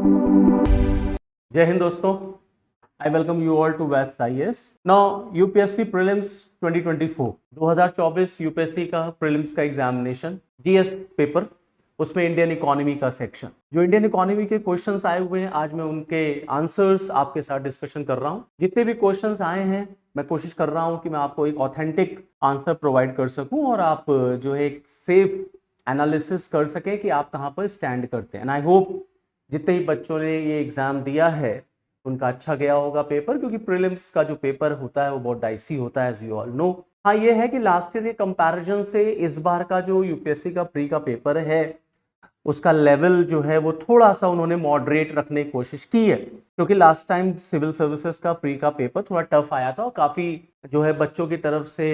जय हिंद दोस्तों, I welcome you all to Vaiths IAS. Now UPSC prelims 2024 UPSC का prelims का एग्जामिनेशन जीएस पेपर, उसमें इंडियन इकोनॉमी का सेक्शन, जो इंडियन इकोनॉमी के क्वेश्चंस आए हुए हैं, आज मैं उनके आंसर्स आपके साथ डिस्कशन कर रहा हूं। जितने भी क्वेश्चंस आए हैं मैं कोशिश कर रहा हूं कि मैं आपको एक ऑथेंटिक आंसर प्रोवाइड कर सकूं और आप जो है एक सेफ एनालिसिस कर सकें कि आप कहां पर स्टैंड करते हैं। एंड आई होप जितने ही बच्चों ने ये एग्जाम दिया है उनका अच्छा गया होगा पेपर, क्योंकि प्रीलिम्स का जो पेपर होता है वो बहुत डाइसी होता है, एज यू ऑल नो। हाँ, ये है कि लास्ट ईयर के कंपैरिजन से इस बार का जो यूपीएससी का प्री का पेपर है उसका लेवल जो है वो थोड़ा सा उन्होंने मॉडरेट रखने की कोशिश की है, क्योंकि लास्ट टाइम सिविल सर्विसेज का प्री का पेपर थोड़ा टफ आया था और काफी जो है बच्चों की तरफ से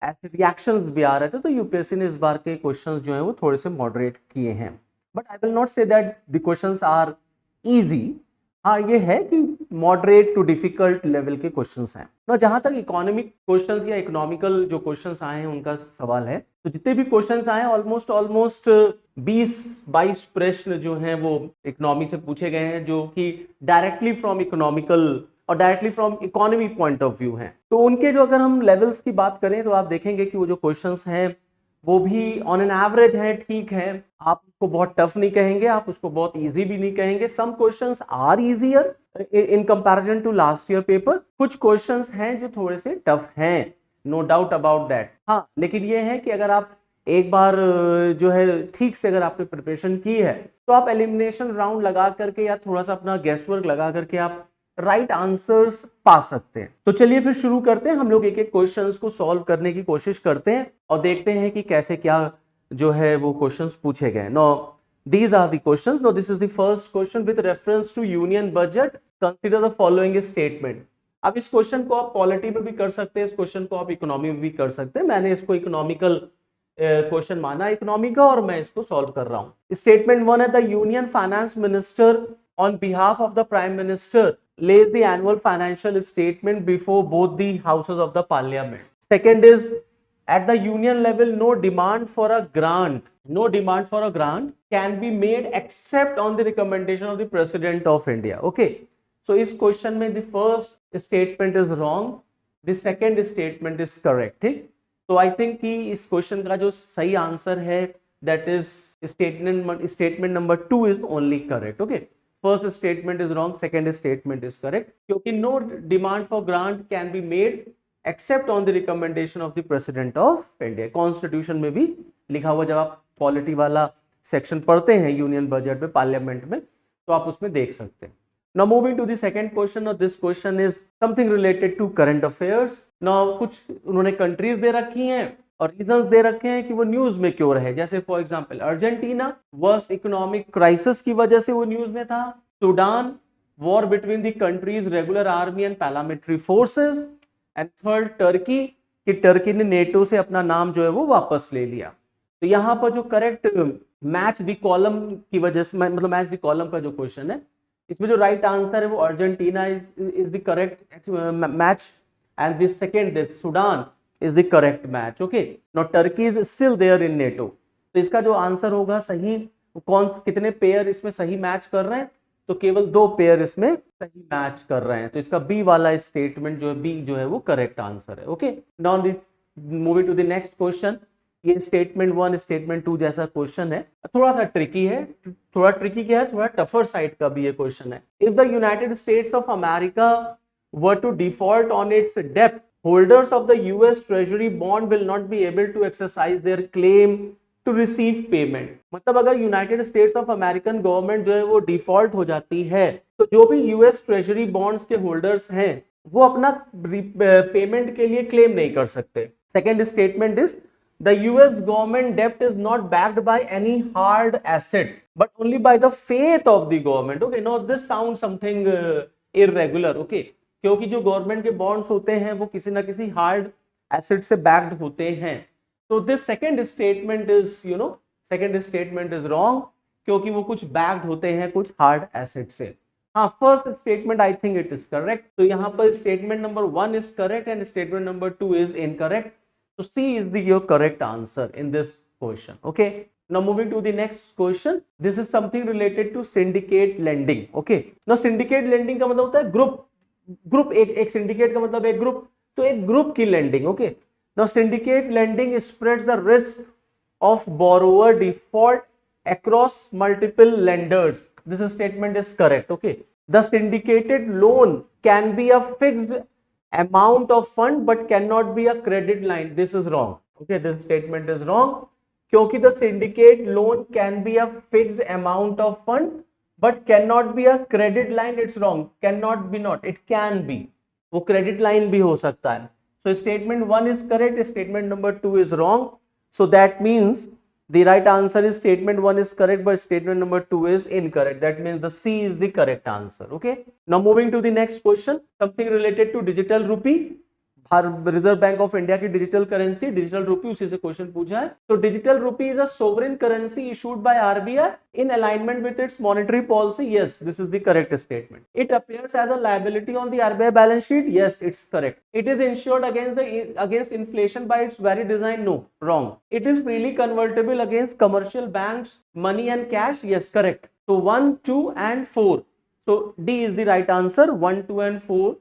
ऐसे रिएक्शंस भी आ रहे थे, तो यूपीएससी ने इस बार के क्वेश्चंस जो है वो थोड़े से मॉडरेट किए हैं। But I will not say that the questions are easy. हाँ, ये है कि मॉडरेट टू डिफिकल्ट लेवल के क्वेश्चंस हैं ना। जहां तक इकोनॉमिक क्वेश्चंस या इकोनॉमिकल जो क्वेश्चंस आए हैं उनका सवाल है, तो जितने भी क्वेश्चंस आए हैं ऑलमोस्ट 20-22 प्रश्न जो हैं वो इकोनॉमी से पूछे गए हैं, जो कि डायरेक्टली फ्रॉम इकोनॉमिकल और directly from economy point of view हैं। तो उनके जो अगर हम लेवल्स की बात करें तो आप देखेंगे कि वो जो क्वेश्चंस हैं वो भी ऑन एन एवरेज है, ठीक है। आप उसको बहुत टफ नहीं कहेंगे, आप उसको बहुत इजी भी नहीं कहेंगे। Some questions are easier in comparison to last year paper. कुछ क्वेश्चंस हैं जो थोड़े से टफ हैं, नो डाउट अबाउट दैट। हाँ, लेकिन ये है कि अगर आप एक बार जो है ठीक से अगर आपने प्रिपरेशन की है तो आप एलिमिनेशन राउंड लगा करके या थोड़ा सा अपना गेस वर्क लगा करके आप राइट आंसर्स पा सकते हैं। तो चलिए फिर शुरू करते हैं। हम लोग एक एक क्वेश्चंस को सॉल्व करने की कोशिश करते हैं और देखते हैं कि कैसे क्या जो है वो क्वेश्चंस पूछे गए। No these are the questions. No this is the first question with reference to union budget consider the following statement. अब इस क्वेश्चन को आप पॉलिटी में भी कर सकते हैं, इस क्वेश्चन को आप इकोनॉमी में भी कर सकते हैं। मैंने इसको इकोनॉमिकल क्वेश्चन माना इकोनॉमी का और मैं इसको सॉल्व कर रहा हूं। स्टेटमेंट 1 है the union finance minister on behalf of the prime minister lays the annual financial statement before both the houses of the parliament. Second is at the union level no demand for a grant can be made except on the recommendation of the president of India. Okay, so इस question में the first statement is wrong, the second statement is correct. ठीक, तो I think कि इस question का जो सही answer है that is statement number 2 is only correct. Okay, first statement is wrong, second statement is correct, क्योंकि no demand for grant can be made except on the recommendation of the president of India. Constitution में भी लिखा हुआ, जब आप polity वाला section पढ़ते हैं यूनियन बजट में पार्लियामेंट में तो आप उसमें देख सकते हैं। Now moving to the second question. Now this question is something related to current affairs. Now कुछ उन्होंने कंट्रीज दे रखी हैं और रीजंस दे रखे हैं कि वो न्यूज में क्यों रहे। जैसे for example Argentina worst economic crisis की वजह से वो न्यूज में था। Sudan war between the countries regular army and paramilitary forces. And third Turkey, कि टर्की ने नेटो से अपना नाम जो है वो वापस ले लिया। तो यहाँ पर जो करेक्ट मैच द कॉलम की वजह से, मतलब मैच द कॉलम का जो क्वेश्चन है, इसमें जो राइट आंसर है वो Argentina is the correct match and the second Sudan is the correct match. Okay, now Turkey is still there in NATO. तो इसका जो आंसर होगा सही, कौन कितने पेयर इसमें सही मैच कर रहे हैं, तो केवल 2 पेयर इसमें सही मैच कर रहे हैं। तो इसका बी वाला स्टेटमेंट जो है, बी जो है वो करेक्ट आंसर है। Okay, now moving to the next question. ये स्टेटमेंट 1 स्टेटमेंट 2 जैसा क्वेश्चन है, थोड़ा सा ट्रिकी है। थोड़ा ट्रिकी क्या है, थोड़ा टफर साइड का भी ये क्वेश्चन है। If the United States of America were to default on its डेब्ट, holders of the US Treasury bond will not be able to exercise their claim to receive payment. मतलब अगर United States of American government जो है वो default हो जाती है, तो जो भी यूएस ट्रेजरी बॉन्ड्स के होल्डर्स हैं वो अपना पेमेंट के लिए क्लेम नहीं कर सकते। Second statement is the US government डेप्ट is not backed by any hard asset but only by the faith of the government. Okay, no this sound something irregular. Okay, क्योंकि जो गवर्नमेंट के bonds होते हैं वो किसी ना किसी हार्ड एसेट से बैक्ड होते हैं। तो this second statement is second statement is wrong, क्योंकि वो कुछ बैक्ड होते हैं कुछ हार्ड एसेट से। हाँ, first statement I think it is correct. तो यहाँ पर statement number 1 is correct and statement number 2 is incorrect. So C is the your correct answer in this question. Okay. Now moving to the next question, this is something related to syndicate lending. Okay, now syndicate lending का मतलब होता है group एक syndicate का मतलब एक group, तो एक ग्रुप की lending. Okay, now syndicate lending spreads the risk of borrower default across multiple lenders. This statement is correct. Okay, the syndicated loan can be a fixed amount of fund but cannot be a credit line. This is wrong. Okay, this statement is wrong. क्योंकि the syndicate loan can be a fixed amount of fund but cannot be a credit line. It's wrong. Cannot be not. It can be. वो credit line भी हो सकता है. So statement 1 is correct. Statement number 2 is wrong. So that means the right answer is statement 1 is correct, but statement number 2 is incorrect. That means the C is the correct answer. Okay. Now moving to the next question. Something related to digital rupee. Reserve Bank of India की digital currency digital rupee, उसी से question पूछा है. तो digital rupee is a sovereign currency issued by RBI in alignment with its monetary policy. Yes, this is the correct statement. It appears as a liability on the RBI balance sheet. Yes, it's correct. It is insured against inflation by its very design. No, wrong. It is freely convertible against commercial banks money and cash. Yes, correct. So 1, 2 and 4. So D is the right answer. 1, 2 and 4.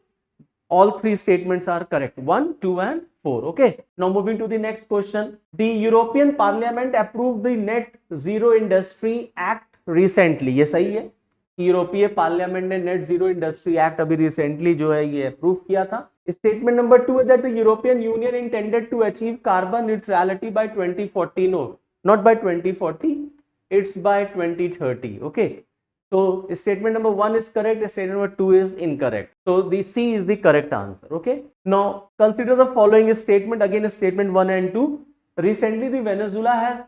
All three statements are correct. 1, 2 and 4. Okay. Now moving to the next question. The European Parliament approved the Net Zero Industry Act recently. ये सही है. यूरोपीय parliament ने net zero industry act अभी recently जो है ये approve किया था. स्टेटमेंट नंबर 2 है that the European Union intended to achieve carbon neutrality by 2040. No, not by 2040. It's by 2030. Okay. So statement number 1 is correct. Statement number 2 is incorrect. So the C is the correct answer. Okay. Now consider the following statement. Again, statement 1 and 2. Recently, the Venezuela has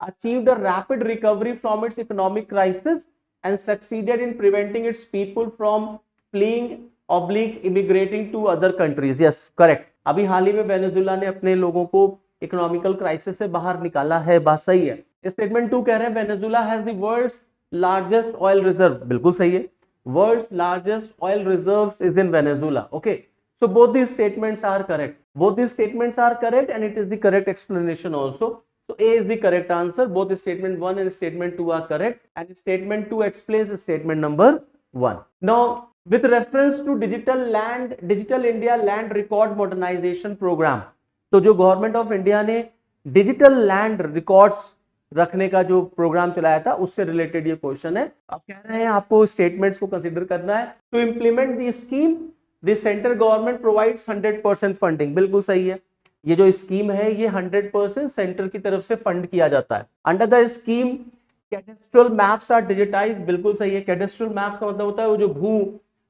achieved a rapid recovery from its economic crisis and succeeded in preventing its people from fleeing / immigrating to other countries. Yes, correct. अभी हाल ही में Venezuela ने अपने लोगों को economical crisis से बाहर निकाला है. बात सही है. स्टेटमेंट 2 कह रहे हैं Venezuela has the world's largest oil reserve. बिल्कुल सही है. World's largest oil reserves is in Venezuela. Okay. So both the statements are correct. Both the statements are correct and it is the correct explanation also. So A is the correct answer. Both statement 1 and statement 2 are correct, and statement 2 explains statement number 1. Now, with reference to Digital India Land Record Modernization Program, तो जो government of India ने digital land records रखने का जो programme चलाया था उससे related ये क्वेश्चन है. आप कह रहे हैं आपको स्टेटमेंट्स को कंसीडर करना है. To implement the scheme the central government provides 100% funding. बिल्कुल सही है. ये जो स्कीम है ये 100% सेंटर की तरफ से फंड किया जाता है. Under the scheme cadastral maps are digitised. बिल्कुल सही है. कैडेस्ट्रल मैप्स का मतलब होता है वो जो भू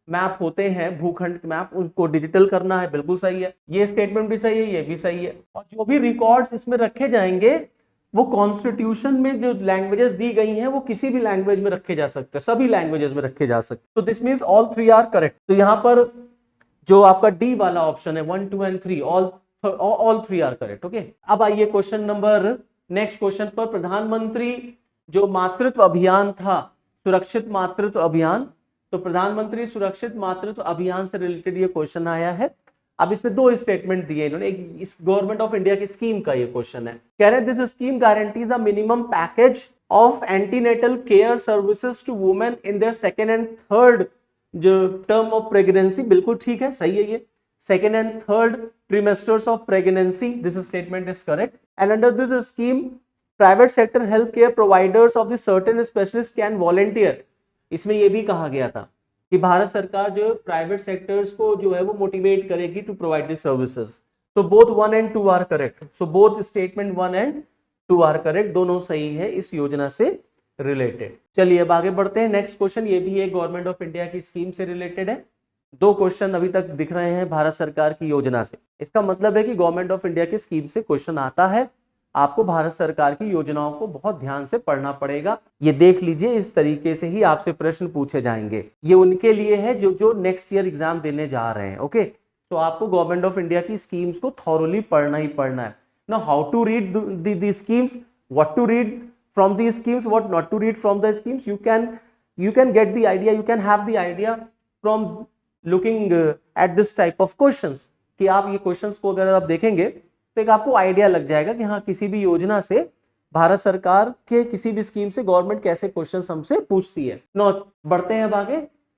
मैप होते हैं, भूखंड मैप, उनको डिजिटल करना है. बिल्कुल सही है. ये स्टेटमेंट भी सही है, ये भी सही है. और जो भी रिकॉर्ड्स इसमें रखे जाएंगे वो कॉन्स्टिट्यूशन में जो लैंग्वेजेस दी गई हैं वो किसी भी लैंग्वेज में रखे जा सकते हैं, सभी लैंग्वेजेस में रखे जा सकते हैं. तो this means all 3 are correct. तो यहाँ पर जो आपका डी वाला ऑप्शन है 1, 2 and 3 all 3 are correct. Okay. अब आइए क्वेश्चन नंबर नेक्स्ट क्वेश्चन पर. प्रधानमंत्री जो मातृत्व अभियान था, सुरक्षित मातृत्व अभियान, तो प्रधानमंत्री सुरक्षित मातृत्व अभियान से रिलेटेड ये क्वेश्चन आया है. अब इसमें 2 स्टेटमेंट दिए इन्होंने. एक इस गवर्नमेंट ऑफ इंडिया की स्कीम का ये क्वेश्चन है. कह रहे हैं this scheme guarantees a minimum package of antenatal care services to women in their second and third जो टर्म ऑफ प्रेगनेंसी. बिल्कुल ठीक है, सही है. ये second and third trimesters of pregnancy. This statement is correct. And under this scheme, private sector healthcare providers of the certain specialists can volunteer. इसमें ये भी कहा गया था कि भारत सरकार जो प्राइवेट सेक्टर्स को जो है वो मोटिवेट करेगी टू प्रोवाइड द सर्विसेज. तो both 1 and 2 are correct. So both statement 1 and 2 are correct. दोनों सही है इस योजना से रिलेटेड. चलिए अब आगे बढ़ते हैं. नेक्स्ट क्वेश्चन ये भी एक गवर्नमेंट ऑफ इंडिया की स्कीम से रिलेटेड है. 2 क्वेश्चन अभी तक दिख रहे हैं भारत सरकार की योजना से. इसका मतलब है कि गवर्नमेंट ऑफ इंडिया की स्कीम से क्वेश्चन आता है. आपको भारत सरकार की योजनाओं को बहुत ध्यान से पढ़ना पड़ेगा. ये देख लीजिए, इस तरीके से ही आपसे प्रश्न पूछे जाएंगे. ये उनके लिए है जो नेक्स्ट ईयर एग्जाम देने जा रहे हैं. ओके. तो आपको गवर्नमेंट ऑफ इंडिया की स्कीम्स को थॉरोली पढ़ना ही पढ़ना है. Now how to read the schemes, what to read from the schemes, what not to read from the schemes. You can get the idea, you can have the idea from looking at this type of questions. कि आप ये questions को अगर आप देखेंगे तो एक आपको आइडिया लग जाएगा कि हाँ किसी भी योजना से भारत सरकार के किसी भी स्कीम से गवर्नमेंट कैसे क्वेश्चन हमसे पूछती है। नो, बढ़ते हैं अब आगे।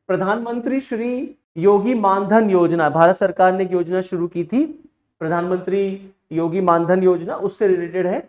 प्रधानमंत्री श्री योगी मानधन योजना, भारत सरकार ने एक योजना शुरू की थी, प्रधानमंत्री योगी मानधन योजना, उससे रिलेटेड है।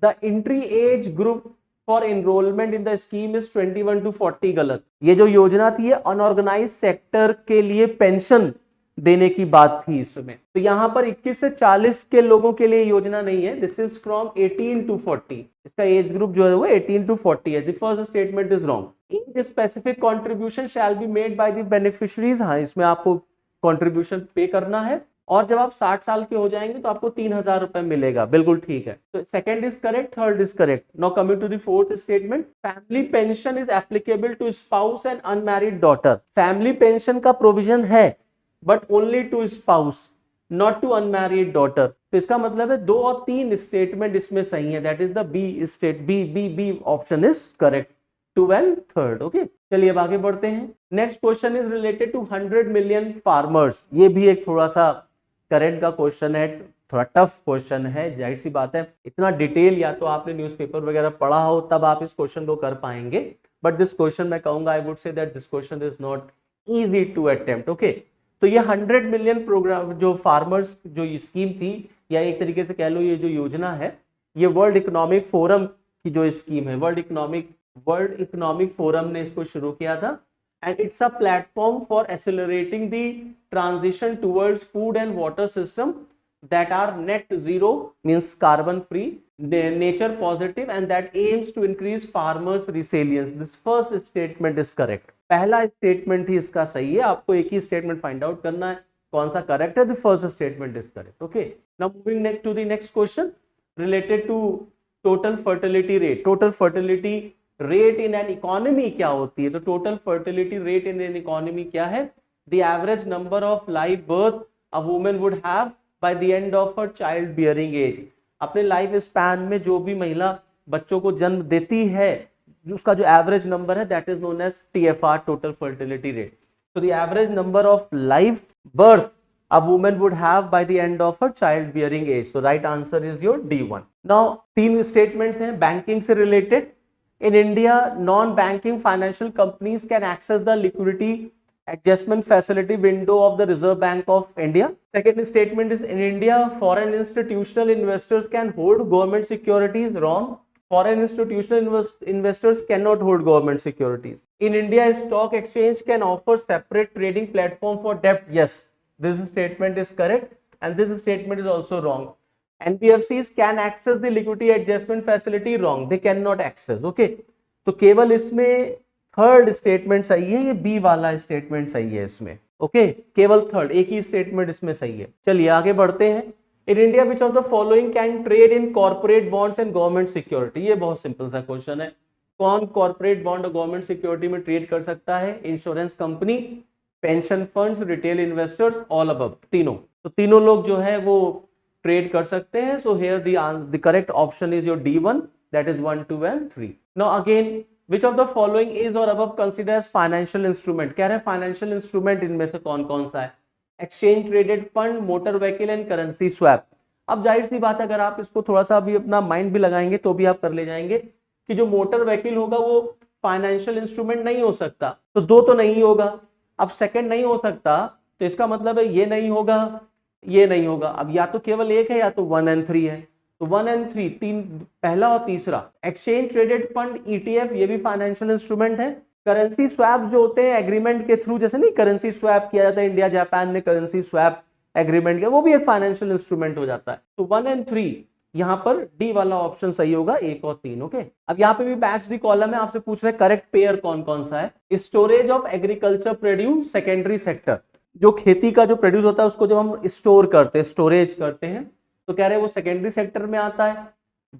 The entry age group for enrolment in the scheme is 21 to 40, गलत। ये जो योजना थी ये अनऑर्गेनाइज सेक्टर के लिए पेंशन देने की बात थी इसमें, तो यहां पर 21 से 40 के लोगों के लिए योजना नहीं है। दिस इज फ्रॉम 18 to 40, इसका एज ग्रुप जो है वो 18 to 40 है। The first statement is wrong. As specific contribution shall be made by the beneficiaries, हाँ इसमें आपको कंट्रीब्यूशन पे करना है, और जब आप 60 साल के हो जाएंगे तो आपको 3000 रुपए मिलेगा, बिल्कुल ठीक है। तो second is correct, third is correct. Now coming to the fourth statement, family pension is applicable to spouse and unmarried daughter. Family pension का प्रोविजन है but only to spouse, not to unmarried daughter. तो इसका मतलब है 2 और 3 statement इसमें सही है, that is the B state, B option is correct, 2 and 3rd। Okay, चलिए अब आगे बढ़ते हैं। Next question is related to 100 million farmers. ये भी एक थोड़ा सा करंट का क्वेश्चन है, थोड़ा टफ क्वेश्चन है, जाहिर सी बात है इतना डिटेल या तो आपने न्यूज़पेपर वगैरह पढ़ा हो तब आप इस क्वेश्चन को कर पाएंगे, बट दिस क्वेश्चन मैं कहूंगा, I would say that this question is not easy to attempt. Okay, तो ये 100 मिलियन प्रोग्राम जो फार्मर्स जो स्कीम थी, या एक तरीके से कह लो ये जो योजना है, ये वर्ल्ड इकोनॉमिक फोरम की जो स्कीम है, वर्ल्ड इकोनॉमिक फोरम ने इसको शुरू किया था, and it's a platform for accelerating the transition towards food and water system that are net zero, means carbon free, nature positive, and that aims to increase farmers resilience. This first statement is correct. पहला statement ही इसका सही है, आपको एक ही statement find out करना है कौन सा करेक्ट है। The first statement is correct. Okay, now moving next to the next question related to total fertility rate. Total fertility rate in an economy क्या होती है? तो total fertility rate in an economy क्या है? The average number of live birth a woman would have by the end of her child bearing age. अपने life span में जो भी महिला बच्चों को जन्म देती है, उसका जो एवरेज नंबर है, that is known as TFR, total fertility rate. So the average number of live birth a woman would have by the end of her childbearing age. So right answer is your D1. Now 3 statements हैं banking से related. In India, non-banking financial companies can access the liquidity adjustment facility window of the Reserve Bank of India. Second statement is in India, foreign institutional investors can hold government securities. Wrong. Foreign institutional investors cannot hold government securities. In India, stock exchange can offer separate trading platform for debt. Yes, this statement is correct, and this statement is also wrong. NBFCs can access the liquidity adjustment facility. Wrong, they cannot access. Okay, तो केवल इसमें third statement सही है, ये B वाला statement सही है इसमें। ओके, केवल थर्ड, एक ही स्टेटमेंट इसमें सही है। चलिए आगे बढ़ते हैं। In India, which of the following can trade in corporate bonds and government security? ये बहुत सिंपल सा क्वेश्चन है। कौन कॉर्पोरेट बॉन्ड और गवर्नमेंट सिक्योरिटी में ट्रेड कर सकता है? Insurance company, pension funds, retail investors, all above, तीनों। तो तीनों लोग जो है वो ट्रेड कर सकते हैं। So here the correct option is your D1, that is 1, 2 and 3. Now again, which of the following is or above considered as financial instrument? कह रहे हैं फाइनेंशियल इंस्ट्रूमेंट इनमें से कौन कौन सा है? Exchange traded fund, motor vehicle and currency swap. अब जाहिर सी बात है, अगर आप इसको थोड़ा सा अभी अपना माइंड भी लगाएंगे तो भी आप कर ले जाएंगे कि जो मोटर व्हीकल होगा वो फाइनेंशियल इंस्ट्रूमेंट नहीं हो सकता, तो 2 तो नहीं होगा। अब सेकंड नहीं हो सकता, तो इसका मतलब है ये नहीं होगा, ये नहीं होगा। अब या तो केवल एक है या तो 1 and 3 है। तो 1 and 3, 3 पहला और तीसरा। एक्सचेंज ट्रेडेड फंड, ETF, ये भी फाइनेंशियल इंस्ट्रूमेंट है। करेंसी स्वैप जो होते हैं एग्रीमेंट के थ्रू, जैसे नहीं करेंसी स्वैप किया जाता है, इंडिया जापान ने करेंसी स्वैप एग्रीमेंट किया, वो भी एक फाइनेंशियल इंस्ट्रूमेंट हो जाता है। तो 1 and 3 यहाँ पर डी वाला ऑप्शन सही होगा, 1 और 3। ओके, अब यहाँ पे भी बैच दी कॉलम है, आपसे पूछ रहे हैं करेक्ट पेयर कौन कौन सा है। Storage of agriculture produce, secondary sector, जो खेती का जो प्रोड्यूस होता है उसको जब हम स्टोर करते हैं, स्टोरेज करते हैं, तो कह रहे हैं वो सेकेंडरी सेक्टर में आता है।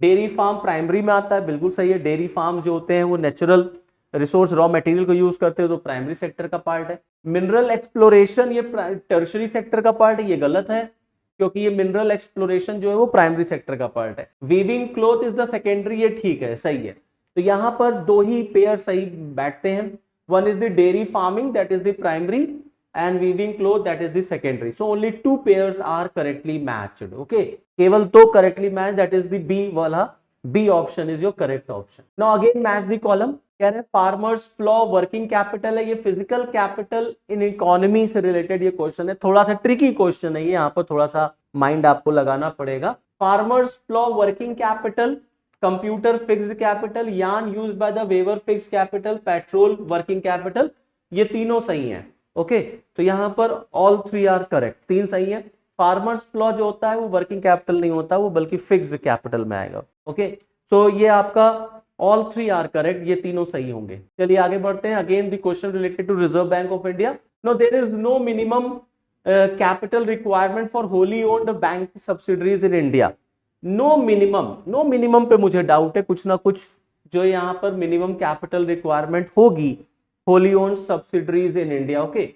डेयरी फार्म प्राइमरी में आता है, बिल्कुल सही है। डेयरी फार्म जो होते हैं वो नेचुरल रिसोर्स रॉ मटेरियल को यूज करते हैं, तो प्राइमरी सेक्टर का पार्ट है। मिनरल एक्सप्लोरेशन ये टर्शरी सेक्टर का पार्ट है, ये गलत है क्योंकि ये मिनरल एक्सप्लोरेशन जो है वो प्राइमरी सेक्टर का पार्ट है। Weaving cloth is the secondary, ये ठीक है, सही है। तो यहाँ पर 2 ही पेयर सही बैठते हैं। One is the dairy farming, that is the primary, and weaving cloth, that is the secondary. So only 2 pairs are correctly matched. Okay, केवल 2 correctly matched, that is the B वाला B option is your correct option. Now again match the column, कह रहे हैं farmers plough working capital है, ये physical capital in economy से related ये question है, थोड़ा सा ट्रिकी क्वेश्चन है ये, यहाँ पर थोड़ा सा माइंड आपको लगाना पड़ेगा। Farmers plough working capital, computer fixed capital, yarn used by the weaver fixed capital, petrol working capital, ये तीनों सही हैं। ओके, तो यहाँ पर ऑल थ्री आर करेक्ट, तीन सही है। फार्मर्स प्लॉ जो होता है वो वर्किंग कैपिटल नहीं होता, वो बल्कि फिक्स्ड कैपिटल में आएगा। ओके, तो ये आपका ऑल थ्री आर करेक्ट, ये तीनों सही होंगे। चलिए आगे बढ़ते हैं। Again the question related to Reserve Bank of India. No there is no minimum capital requirement for wholly owned bank subsidiaries in India. No minimum पे मुझे डाउट है, कुछ ना कुछ जो यहाँ पर मिनिमम कैपिटल रिक्वायरमेंट होगी wholly owned subsidiaries in India. Okay,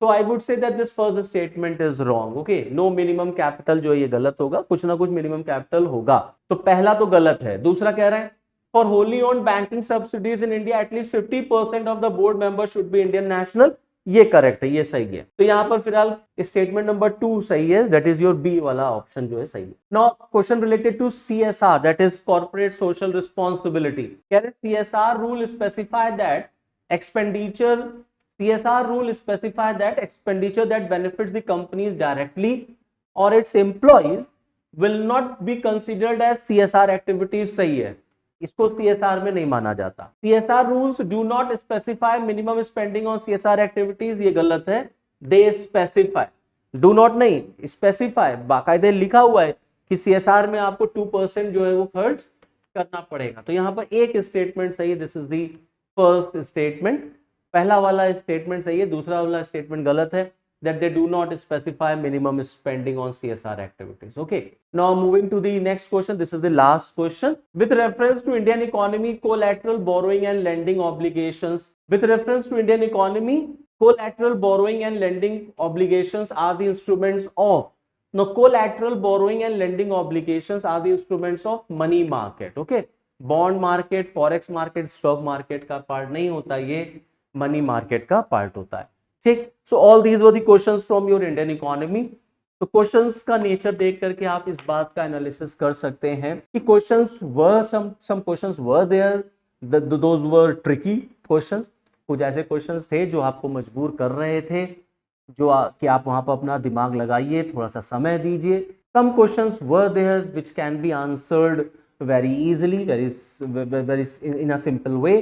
so I would say that this first statement is wrong. Okay, no minimum capital जो ये गलत होगा, कुछ ना कुछ मिनिमम कैपिटल होगा, तो पहला तो गलत है। दूसरा कह रहे हैं for wholly owned banking subsidiaries in India at least 50% of the board members should be Indian national, ये करेक्ट है, ये सही है। तो यहाँ पर फिलहाल स्टेटमेंट नंबर 2 सही है, दैट इज योर बी वाला ऑप्शन जो है सही है। Now question related to CSR, that is corporate social responsibility. कह रहे CSR rule specify that expenditure, CSR rule specify that expenditure that benefits the companies directly or its employees will not be considered as CSR activities। सही है, इसको CSR में नहीं माना जाता। CSR rules do not specify minimum spending on CSR activities, ये गलत है। They specify, do not नहीं, specify, बाकायदे लिखा हुआ है कि CSR में आपको 2% जो है वो खर्च करना पड़ेगा। तो यहाँ पर एक स्टेटमेंट सही है, this is the first statement, पहला वाला स्टेटमेंट सही है, दूसरा वाला स्टेटमेंट गलत है, that they do not specify minimum spending on CSR activities. Okay, now moving to the next question, this is the last question. With reference to Indian economy, collateral borrowing and lending obligations, with reference to Indian economy, collateral borrowing and lending obligations are the instruments of, now collateral borrowing and lending obligations are the instruments of money market. Okay, bond market, forex market, stock market का part नहीं होता, ये money market का part होता है। ठीक, so all these were the questions from your Indian economy. तो questions का नेचर देख करके आप इस बात का एनालिसिस कर सकते हैं कि questions were some questions were there, those were tricky questions, कुछ ऐसे क्वेश्चंस थे जो आपको मजबूर कर रहे थे जो कि आप वहां पर अपना दिमाग लगाइए, थोड़ा सा समय दीजिए। Some questions were there which can be answered very easily, very in a simple way,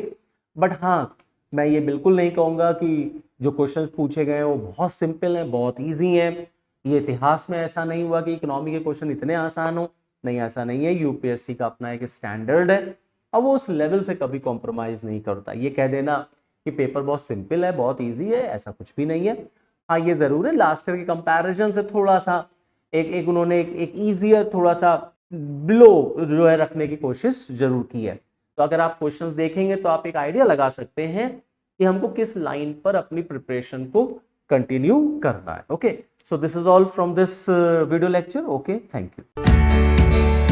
but हाँ, मैं ये बिल्कुल नहीं कहूँगा कि जो क्वेश्चंस पूछे गए हैं वो बहुत सिंपल हैं, बहुत इजी हैं। ये इतिहास में ऐसा नहीं हुआ कि इकोनॉमी के क्वेश्चन इतने आसान हो, नहीं, ऐसा नहीं है। यूपीएससी का अपना एक स्टैंडर्ड है और वो उस लेवल से कभी कॉम्प्रोमाइज नहीं करता। ये कह देना कि पेपर बहुत सिंपल है, बहुत ईजी है, ऐसा कुछ भी नहीं है। हाँ, ये जरूर है लास्ट ईयर के कंपैरिजन से थोड़ा सा एक उन्होंने एक ईजियर, थोड़ा सा ब्लो जो है रखने की कोशिश जरूर की है। तो अगर आप क्वेश्चंस देखेंगे तो आप एक आइडिया लगा सकते हैं कि हमको किस लाइन पर अपनी प्रिपरेशन को कंटिन्यू करना है। Okay, so this is all from this video lecture. Okay, thank you.